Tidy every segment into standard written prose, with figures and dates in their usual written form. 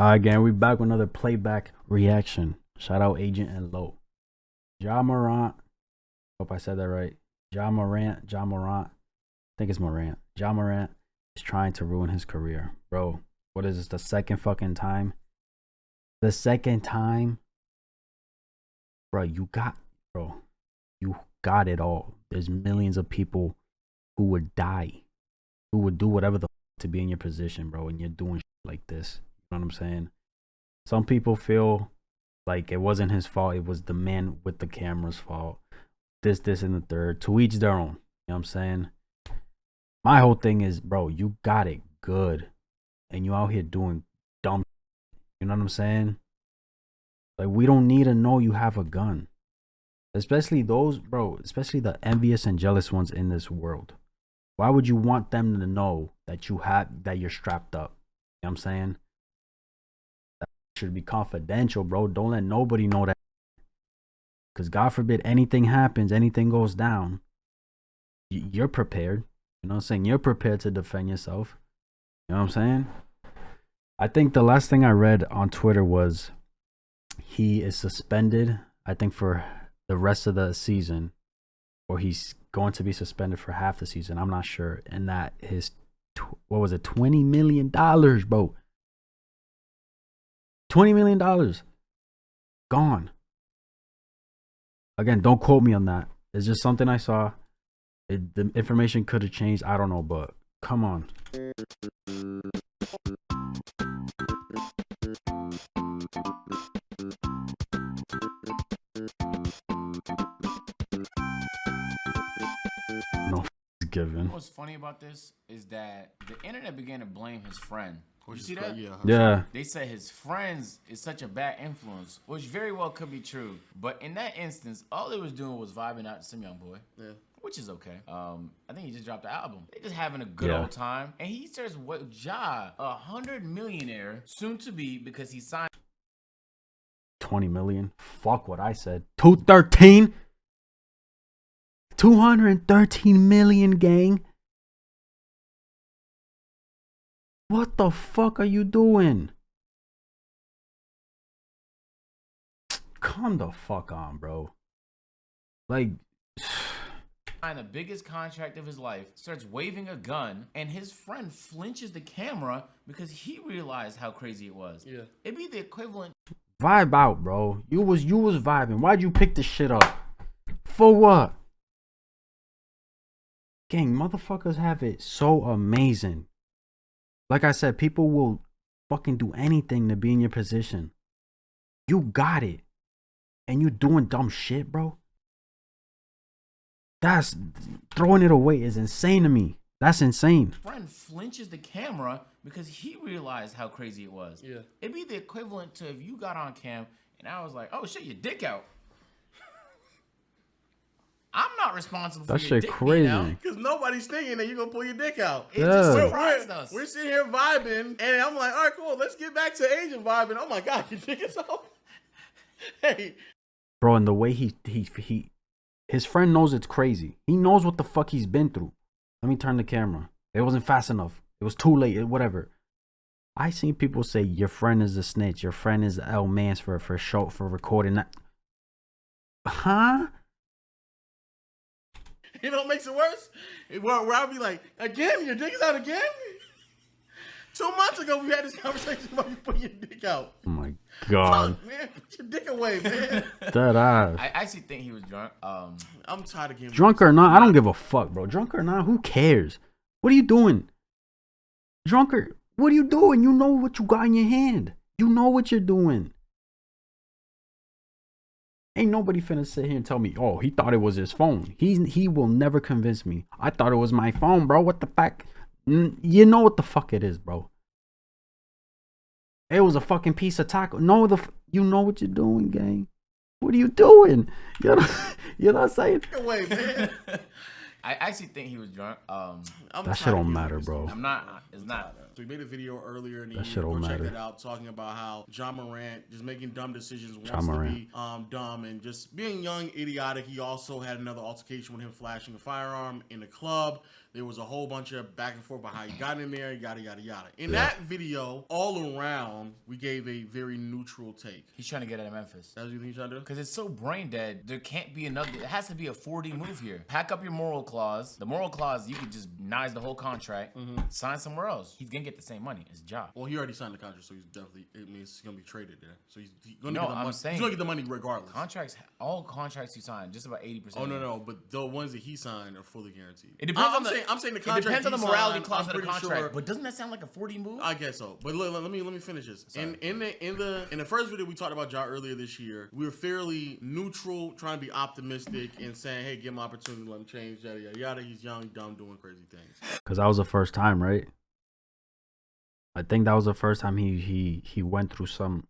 Again, we back with another playback reaction. Shout out Agent and Low. MORANT. Hope I said that right. MORANT. I think it's Morant. MORANT is trying to ruin his career. Bro, what is this? The second fucking time? The second time? Bro, you got it all. There's millions of people who would die, who would do whatever the to be in your position, bro, and you're doing shit like this. You know what I'm saying? Some people feel like it wasn't his fault. It was the man with the camera's fault. This, and the third. To each their own. You know what I'm saying? My whole thing is, bro, you got it good. And you out here doing dumb shit. You know what I'm saying? Like, we don't need to know you have a gun. Especially those, bro, especially the envious and jealous ones in this world. Why would you want them to know that you're strapped up? You know what I'm saying? That should be confidential, bro. Don't let nobody know that. Because God forbid anything happens, anything goes down, you're prepared. You know what I'm saying? You're prepared to defend yourself. You know what I'm saying? I think the last thing I read on Twitter was he is suspended, I think, for the rest of the season, or he's going to be suspended for half the season. I'm not sure. And that his, what was it, $20 million, bro. $20 million gone. Again, don't quote me on that. It's just something I saw. The information could have changed. I don't know, but come on. No given. What's funny about this is that the internet began to blame his friend. You see that? Yeah. They said his friends is such a bad influence, which very well could be true. But in that instance, all they was doing was vibing out to some young boy. Yeah. Which is okay. I think he just dropped the album. They just having a good old time. And he says what Ja, 100 millionaire, soon to be, because he signed 20 million. Fuck what I said. 213. 213 million, gang. What the fuck are you doing? Come the fuck on, bro. Like, the biggest contract of his life, starts waving a gun, and his friend flinches the camera because he realized how crazy it was. Yeah. It'd be the equivalent. Vibe out, bro. You was vibing. Why'd you pick this shit up? For what? Gang, motherfuckers have it so amazing. Like I said, people will fucking do anything to be in your position. You got it. And you doing dumb shit, bro. That's, throwing it away is insane to me. That's insane. Friend flinches the camera because he realized how crazy it was. Yeah. It'd be the equivalent to if you got on cam and I was like, oh shit, your dick out. I'm not responsible for your dick crazy. Because nobody's thinking that you're going to pull your dick out. It just surprised us. We're sitting here vibing, and I'm like, all right, cool, let's get back to Asian vibing. Oh my God, your dick is out. Hey. Bro, and the way his friend knows it's crazy. He knows what the fuck he's been through. Let me turn the camera. It wasn't fast enough. It was too late. Whatever. I seen people say your friend is a snitch. Your friend is L Mans for recording that. Huh? You know what makes it worse? Where I'll be like, again, your dick is out again? 2 months ago, we had this conversation about you putting your dick out. Oh my God. Fuck, man, put your dick away, man. That ass. I actually think he was drunk. I'm tired of getting drunk or not, I don't give a fuck, bro. Drunk or not, who cares? What are you doing? Drunk or, what are you doing? You know what you got in your hand. You know what you're doing. Ain't nobody finna sit here and tell me, oh, he thought it was his phone. He will never convince me. I thought it was my phone, bro. What the fuck? You know what the fuck it is, bro. It was a fucking piece of taco. No, you know what you're doing, gang. What are you doing? You know what I'm saying? Wait, man. I actually think he was drunk. That shit don't matter, bro. I'm not. It's not. So he made a video earlier in the That year. shit don't Go check matter. that out, talking about how John Morant just making dumb decisions, wants to be dumb and just being young, idiotic. He also had another altercation with him flashing a firearm in the club. There was a whole bunch of back and forth about how he got in there, yada, yada, yada. In that video, all around, we gave a very neutral take. He's trying to get out of Memphis. That's what you think he's trying to do? Because it's so brain dead. There can't be another. It has to be a 4D move here. Pack up your moral clause. The moral clause, you could just nice the whole contract, sign somewhere else. He's going to get the same money. It's a job. Well, he already signed the contract, so he's definitely, it means he's going to be traded there. So he's going to No, get the I'm money. saying He's going to get the money regardless. Contracts, all contracts you sign, just about 80%. Oh, no. But the ones that he signed are fully guaranteed. It depends I'm saying the contract. It depends on the morality signed, clause of the pretty contract. sure, but doesn't that sound like a 4D move? I guess so. But look, let me finish this. In the first video we talked about Ja earlier this year, we were fairly neutral, trying to be optimistic and saying, hey, give him opportunity, let him change, yada yada yada. He's young, dumb, doing crazy things. Because that was the first time, right? I think that was the first time he went through some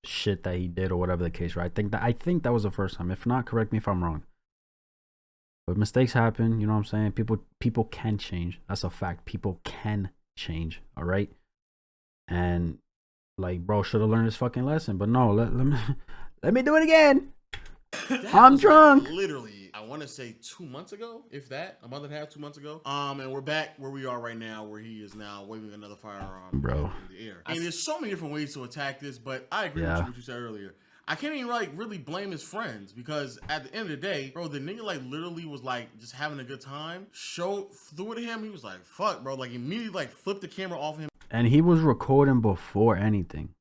shit that he did or whatever the case, right? I think that was the first time. If not, correct me if I'm wrong. But mistakes happen, you know what I'm saying? People can change. That's a fact. People can change, all right? And like, bro, should have learned his fucking lesson, but no, let me do it again. I'm drunk. Like literally, I want to say 2 months ago, if that, a month and a half, 2 months ago. And we're back where we are right now, where he is now waving another firearm bro in the air. And there's so many different ways to attack this, but I agree with what you said earlier. I can't even like really blame his friends, because at the end of the day, bro, the nigga like literally was like just having a good time. Threw it to him. He was like, fuck, bro. Like immediately like flipped the camera off of him. And he was recording before anything.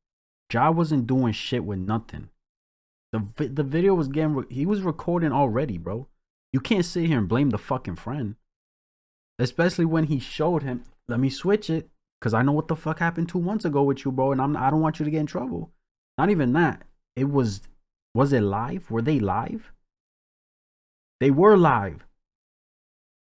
Ja wasn't doing shit with nothing. The video was he was recording already, bro. You can't sit here and blame the fucking friend. Especially when he showed him, let me switch it, because I know what the fuck happened 2 months ago with you, bro, and I don't want you to get in trouble. Not even that. It was it live? Were they live? They were live.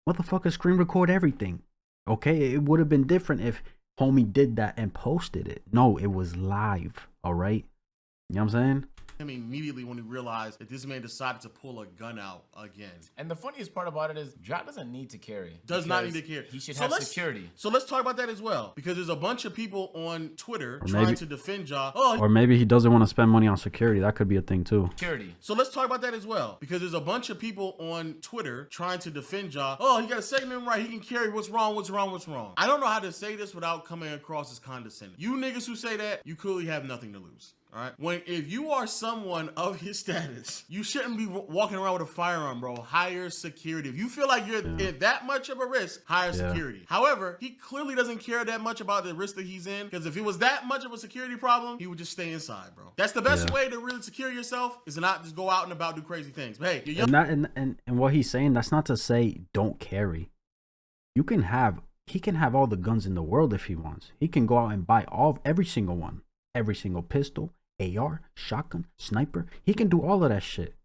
Motherfucker screen record everything. Okay, it would have been different if homie did that and posted it. No, it was live, all right? You know what I'm saying? Him immediately when he realized that this man decided to pull a gun out again. And the funniest part about it is, Ja doesn't need to carry. Does not need to carry. He should have security. So let's talk about that as well, because there's a bunch of people on Twitter trying to defend Ja. Or maybe he doesn't want to spend money on security. That could be a thing too. Security. So let's talk about that as well, because there's a bunch of people on Twitter trying to defend Ja. Oh, he got a segment right. He can carry. What's wrong? What's wrong? What's wrong? I don't know how to say this without coming across as condescending. You niggas who say that, you clearly have nothing to lose. All right. If you are someone of his status, you shouldn't be walking around with a firearm, bro. Hire security. If you feel like you're in that much of a risk, hire security. However, he clearly doesn't care that much about the risk that he's in, because if it was that much of a security problem, he would just stay inside, bro. That's the best way to really secure yourself, is to not just go out and about, do crazy things. But hey, you're young. And what he's saying, that's not to say don't carry. He can have all the guns in the world if he wants. He can go out and buy every single one, every single pistol, AR, shotgun, sniper. He can do all of that shit.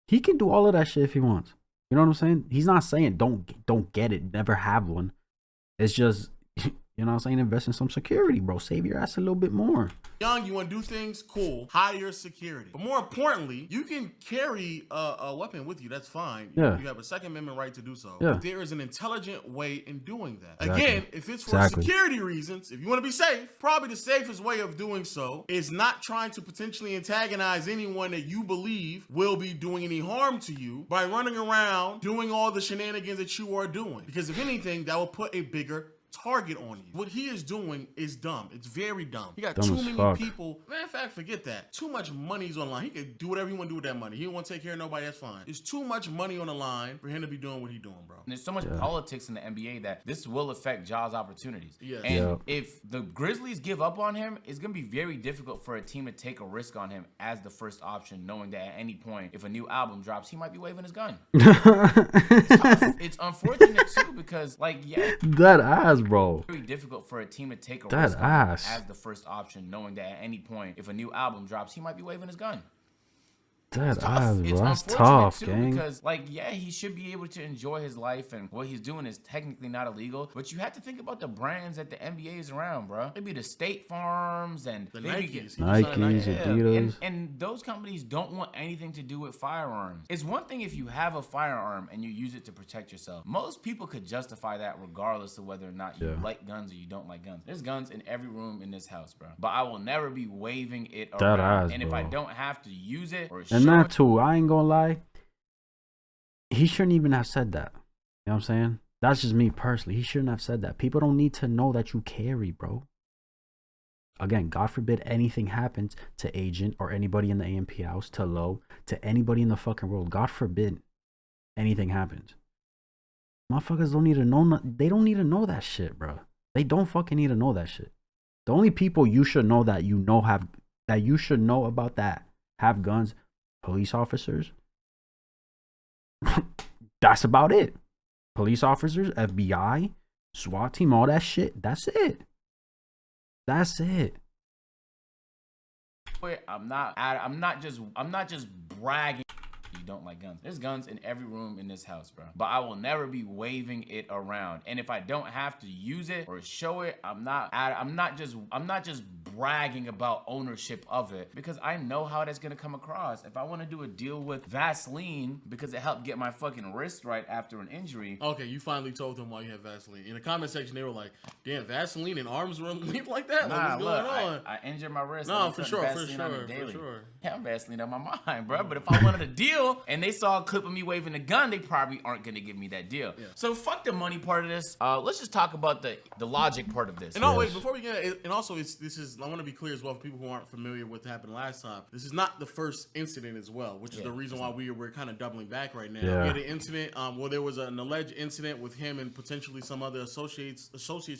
He can do all of that shit if he wants. You know what I'm saying? He's not saying don't get it, never have one. It's just, you know what I'm saying, invest in some security, bro. Save your ass a little bit more. Young, you want to do things? Cool. Hire security. But more importantly, you can carry a weapon with you. That's fine. You have a Second Amendment right to do so. But there is an intelligent way in doing that. Exactly. Again, if it's for security reasons, if you want to be safe, probably the safest way of doing so is not trying to potentially antagonize anyone that you believe will be doing any harm to you by running around doing all the shenanigans that you are doing. Because if anything, that will put a bigger target on you. What he is doing is dumb. It's very dumb. He got too many people. Matter of fact, forget that. Too much money's on the line. He can do whatever he want to do with that money. He don't want to take care of nobody. That's fine. There's too much money on the line for him to be doing what he's doing, bro. And there's so much politics in the NBA that this will affect Ja's opportunities. And if the Grizzlies give up on him, it's going to be very difficult for a team to take a risk on him as the first option, knowing that at any point, if a new album drops, he might be waving his gun. It's unfortunate too, because that ass, bro. Very difficult for a team to take a risk on him as the first option, knowing that at any point, if a new album drops, he might be waving his gun. It's tough. It's unfortunate too, gang. Because like, yeah, he should be able to enjoy his life, and what he's doing is technically not illegal. But you have to think about the brands that the NBA is around, bro. Maybe the State Farms and the Nikes, Adidas, and those companies don't want anything to do with firearms. It's one thing if you have a firearm and you use it to protect yourself. Most people could justify that regardless of whether or not you like guns or you don't like guns. There's guns in every room in this house, bro. But I will never be waving it around. And if I don't have to use it or and that too, I ain't gonna lie. He shouldn't even have said that. You know what I'm saying? That's just me personally. He shouldn't have said that. People don't need to know that you carry, bro. Again, God forbid anything happens to Agent or anybody in the AMP house, to Low, to anybody in the fucking world. God forbid anything happens. Motherfuckers don't need to know. They don't need to know that shit, bro. They don't fucking need to know that shit. The only people you should know that you should know about that have guns, police officers. That's about it. Police officers, FBI, SWAT team, all that shit. That's it. That's it. I'm not just bragging. You don't like guns. There's guns in every room in this house, bro. But I will never be waving it around. And if I don't have to use it or show it, I'm not just bragging about ownership of it, because I know how that's gonna come across. If I want to do a deal with Vaseline because it helped get my fucking wrist right after an injury. Okay, you finally told them why you had Vaseline. In the comment section, they were like, "Damn, Vaseline and arms were linked like that? Nah, what's going on?" I injured my wrist. No, for sure. Yeah, I'm Vaseline on my mind, bro. But if I wanted a deal and they saw a clip of me waving a gun, they probably aren't gonna give me that deal. Yeah. So fuck the money part of this. Let's just talk about the logic part of this. And always, before we get it, and also I want to be clear as well for people who aren't familiar with what happened last time. This is not the first incident as well, which is the reason why we're kind of doubling back right now. Yeah. We had an incident where there was an alleged incident with him and potentially some other associates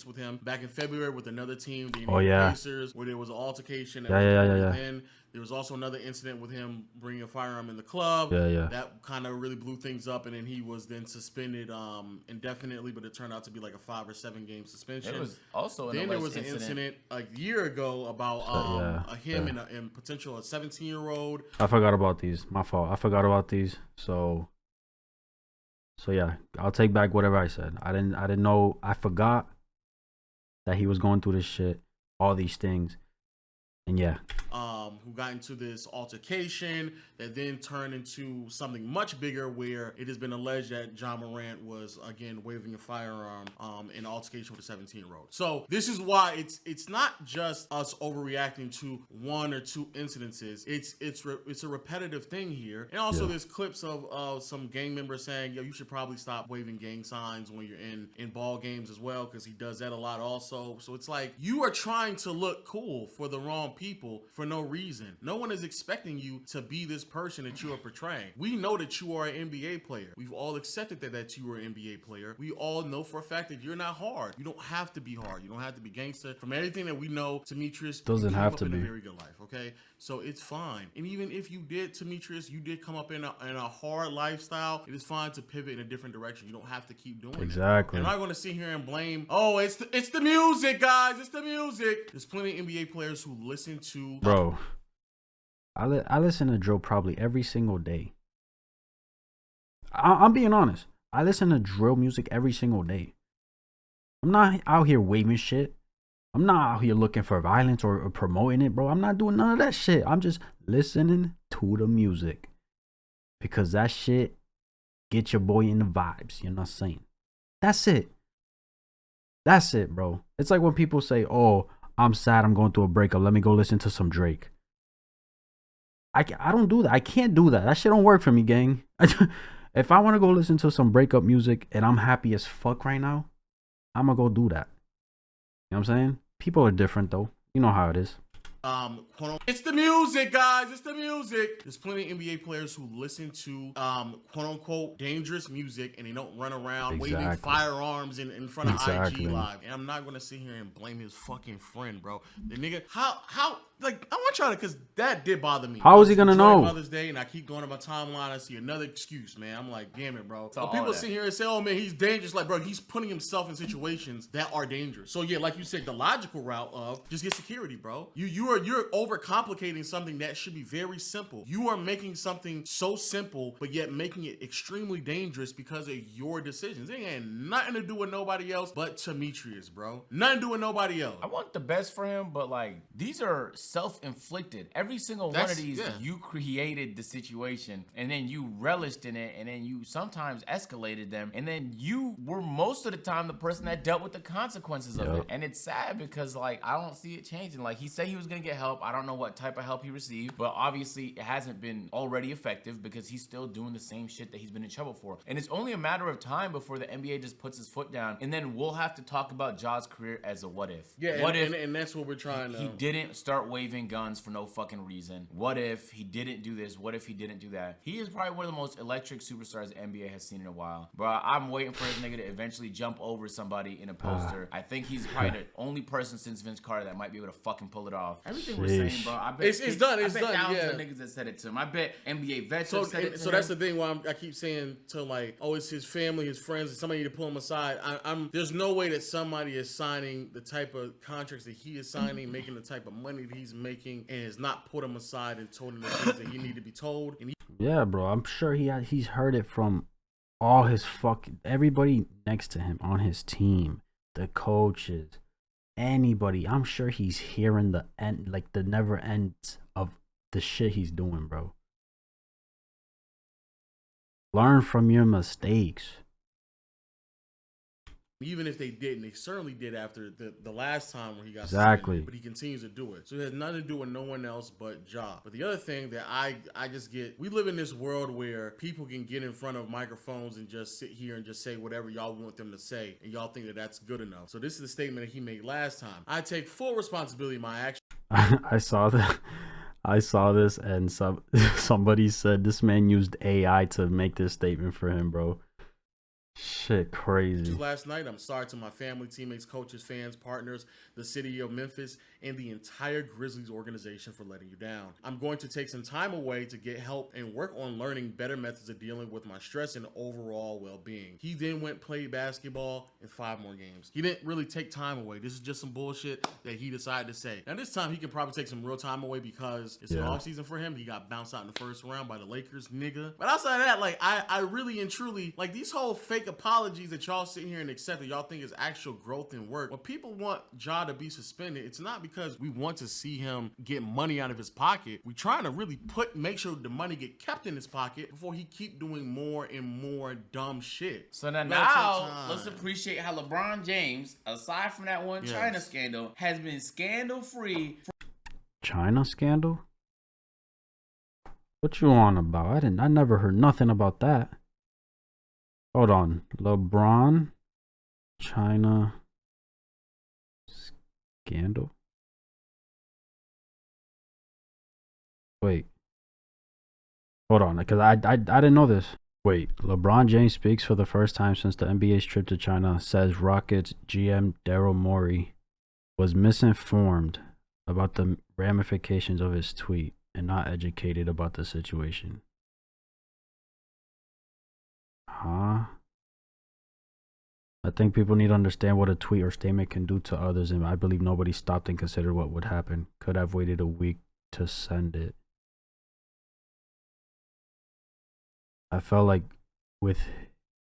with him back in February with another team, the Pacers, where there was an altercation. Then there was also another incident with him bringing a firearm in the club. That kind of really blew things up, and then he was then suspended indefinitely, but it turned out to be like a 5 or 7 game suspension. There was also an incident a year ago about him and potential a 17-year-old. I forgot about these. My fault. I forgot about these. So yeah, I'll take back whatever I said. I didn't know. I forgot that he was going through this shit, all these things. And yeah. Who got into this altercation that then turned into something much bigger, where it has been alleged that Ja Morant was again waving a firearm in an altercation with a 17-year-old. So this is why it's not just us overreacting to 1 or 2 incidences. It's a repetitive thing here. And also there's clips of some gang members saying, yo, you should probably stop waving gang signs when you're in ball games as well, because he does that a lot also. So it's like you are trying to look cool for the wrong people for no reason. No one is expecting you to be this person that you are portraying. We know that you are an NBA player. We've all accepted that you are an NBA player. We all know for a fact that you're not hard. You don't have to be hard. You don't have to be gangster. From everything that we know, Demetrius doesn't have to be a very good life. Okay, so it's fine. And even if you did, Demetrius, you did come up in a hard lifestyle, it is fine to pivot in a different direction. You don't have to keep doing it. And I'm not going to sit here and blame, oh, it's the music, guys. It's the music. There's plenty of NBA players who listen to... Bro, I listen to drill probably every single day. I'm being honest. I listen to drill music every single day. I'm not out here waving shit. I'm not out here looking for violence or promoting it, bro. I'm not doing none of that shit. I'm just listening to the music, because that shit get your boy in the vibes. You know what I'm saying? That's it. That's it, bro. It's like when people say, oh, I'm sad, I'm going through a breakup, let me go listen to some Drake. I don't do that. I can't do that. That shit don't work for me, gang. If I want to go listen to some breakup music and I'm happy as fuck right now, I'm going to go do that. You know what I'm saying? People are different, though. You know how it is. It's the music, guys. It's the music. There's plenty of NBA players who listen to quote unquote dangerous music, and they don't run around waving firearms in front of IG Live. And I'm not gonna sit here and blame his fucking friend, bro. The nigga, how like, I want y'all to, because that did bother me. How is he gonna know? Mother's Day, and I keep going to my timeline. I see another excuse, man. I'm like, damn it, bro. So people sit here and say, oh man, he's dangerous. Like, bro, he's putting himself in situations that are dangerous. So yeah, like you said, the logical route of just get security, bro. You're overcomplicating something that should be very simple. You are making something so simple, but yet making it extremely dangerous because of your decisions. It ain't nothing to do with nobody else but Demetrius, bro. Nothing to do with nobody else. I want the best for him, but like, these are self-inflicted. Every single one of these, you created the situation, and then you relished in it, and then you sometimes escalated them, and then you were most of the time the person that dealt with the consequences of it. And it's sad because like, I don't see it changing. Like, he said he was gonna get help. I don't know what type of help he received, but obviously it hasn't been already effective because he's still doing the same shit that he's been in trouble for. And it's only a matter of time before the NBA just puts his foot down, and then we'll have to talk about Ja's career as a what if. Yeah, what if, and that's what we're trying to. He didn't start waving guns for no fucking reason. What if he didn't do this? What if he didn't do that? He is probably one of the most electric superstars the NBA has seen in a while. Bro, I'm waiting for this nigga to eventually jump over somebody in a poster. I think he's probably the only person since Vince Carter that might be able to fucking pull it off. Everything we're saying, bro, I bet it's done. I bet thousands of niggas that said it to him. I bet NBA vets have said it to him. So that's the thing why I keep saying to like, oh, it's his family, his friends, and somebody to pull him aside. There's no way that somebody is signing the type of contracts that he is signing, making the type of money that he's making, and has not put him aside and told him the things that he need to be told. And yeah, bro, I'm sure he's heard it from all his everybody next to him on his team, the coaches, anybody. I'm sure he's hearing the end, like the never ends of the shit he's doing, bro. Learn from your mistakes. Even if they didn't, they certainly did after the last time where he got suspended, but he continues to do it. So it has nothing to do with no one else but Ja. But the other thing that I just get, we live in this world where people can get in front of microphones and just sit here and just say whatever y'all want them to say, and y'all think that that's good enough. So this is the statement that he made last time. I take full responsibility of my actions. I saw this, and somebody said this man used AI to make this statement for him, bro. Shit, crazy. Last night, I'm sorry to my family, teammates, coaches, fans, partners, the city of Memphis, and the entire Grizzlies organization for letting you down. I'm going to take some time away to get help and work on learning better methods of dealing with my stress and overall well-being. He then went play basketball in 5 more games. He didn't really take time away. This is just some bullshit that he decided to say. Now this time he can probably take some real time away because it's an off season for him. He got bounced out in the first round by the Lakers, nigga. But outside of that, like I really and truly, like these whole fake apologies that y'all sit here and accept that y'all think is actual growth and work. When people want Ja to be suspended, it's not because we want to see him get money out of his pocket. We trying to really make sure the money get kept in his pocket before he keep doing more and more dumb shit. So now let's appreciate how LeBron James, aside from that one China scandal, has been scandal free. China scandal? What you on about? I never heard nothing about that. Hold on. LeBron, China scandal? Wait. Hold on, because I didn't know this. Wait, LeBron James speaks for the first time since the NBA's trip to China, says Rockets GM Daryl Morey was misinformed about the ramifications of his tweet and not educated about the situation. Huh? I think people need to understand what a tweet or statement can do to others, and I believe nobody stopped and considered what would happen. Could have waited a week to send it. I felt like with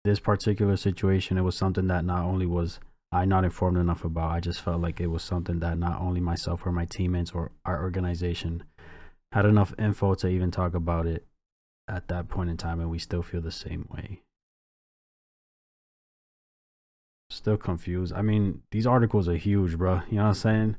this particular situation, it was something that not only was I not informed enough about, I just felt like it was something that not only myself or my teammates or our organization had enough info to even talk about it at that point in time, and we still feel the same way. Still confused. I mean, these articles are huge, bro. You know what I'm saying?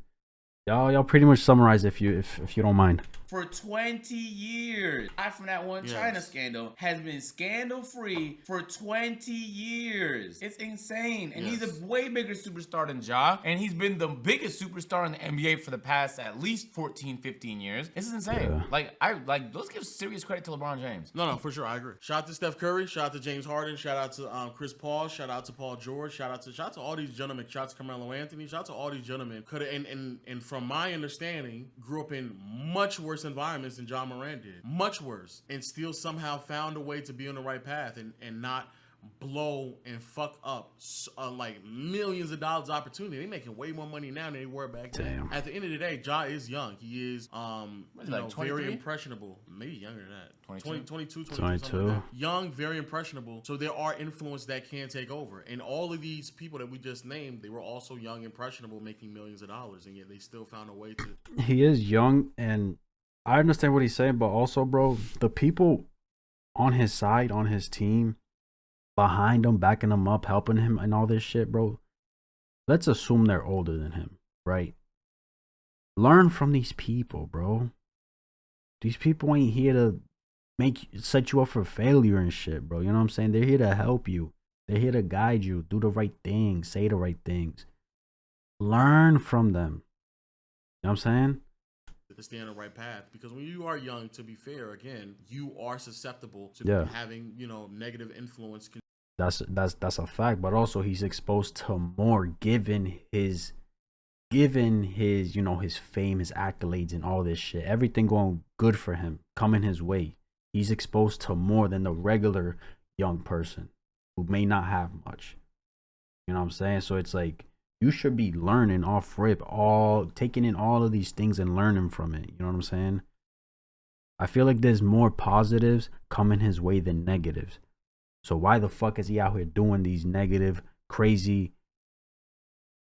Y'all pretty much summarize if you don't mind. For 20 years, aside from that one China scandal, has been scandal free for 20 years. It's insane. And he's a way bigger superstar than Ja. And he's been the biggest superstar in the NBA for the past at least 14, 15 years. This is insane. Yeah. Let's give serious credit to LeBron James. No, for sure. I agree. Shout out to Steph Curry. Shout out to James Harden. Shout out to Chris Paul. Shout out to Paul George. Shout out to all these gentlemen. Shout out to Carmelo Anthony. Shout out to all these gentlemen. And from from my understanding, grew up in much worse environments than John Morant did. Much worse. And still somehow found a way to be on the right path and not blow and fuck up like millions of dollars opportunity. They making way more money now than they were back then. At the end of the day, Ja is young. He is very impressionable. Maybe younger than that. 22. Like that. Young, very impressionable. So there are influence that can take over. And all of these people that we just named, they were also young, impressionable, making millions of dollars, and yet they still found a way to. He is young, and I understand what he's saying, but also, bro, the people on his side, on his team, behind him, backing him up, helping him and all this shit, bro. Let's assume they're older than him, right? Learn from these people, bro. These people ain't here to set you up for failure and shit, bro. You know what I'm saying? They're here to help you. They're here to guide you, do the right things, say the right things. Learn from them. You know what I'm saying? To stay on the right path, because when you are young, to be fair, again, you are susceptible to having, negative influence. That's a fact, but also he's exposed to more given his his fame, his accolades, and all this shit. Everything going good for him, coming his way. He's exposed to more than the regular young person who may not have much. You know what I'm saying? So it's like you should be learning off rip, taking in all of these things and learning from it. You know what I'm saying? I feel like there's more positives coming his way than negatives. So why the fuck is he out here doing these negative, crazy,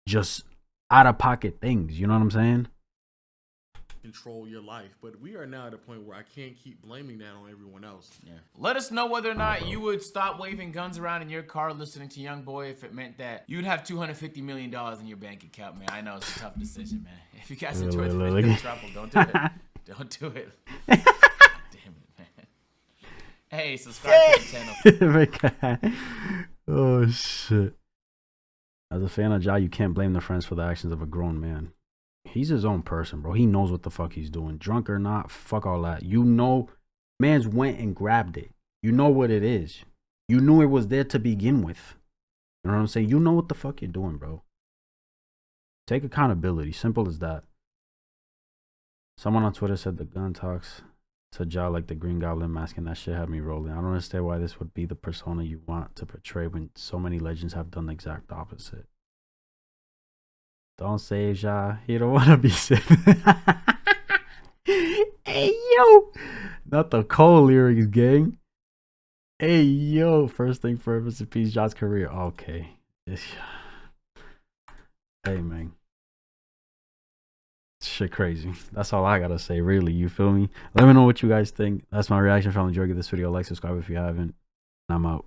just out of pocket things? You know what I'm saying? Control your life, but we are now at a point where I can't keep blaming that on everyone else. Yeah. Let us know whether or not you would stop waving guns around in your car listening to Young Boy if it meant that you'd have $250 million in your bank account, man. I know it's a tough decision, man. If you guys enjoyed the video, trouble, don't do it. Don't do it. Damn it, man. Hey, subscribe to the channel. Oh shit. As a fan of Ja, you can't blame the friends for the actions of a grown man. He's his own person, bro. He knows what the fuck he's doing. Drunk or not, fuck all that. Mans went and grabbed it. You know what it is. You knew it was there to begin with. You know what I'm saying? You know what the fuck you're doing, bro. Take accountability. Simple as that. Someone on Twitter said the gun talks to Ja like the Green Goblin mask, and that shit had me rolling. I don't understand why this would be the persona you want to portray when so many legends have done the exact opposite. Don't save Ja. He don't want to be saved. Hey, yo. Not the Cole lyrics, gang. Hey, yo. First thing first, rest in peace, Ja's career. Okay. Hey, man. Shit crazy. That's all I gotta say, really. You feel me? Let me know what you guys think. That's my reaction. If you enjoyed this video, like, subscribe if you haven't. And I'm out.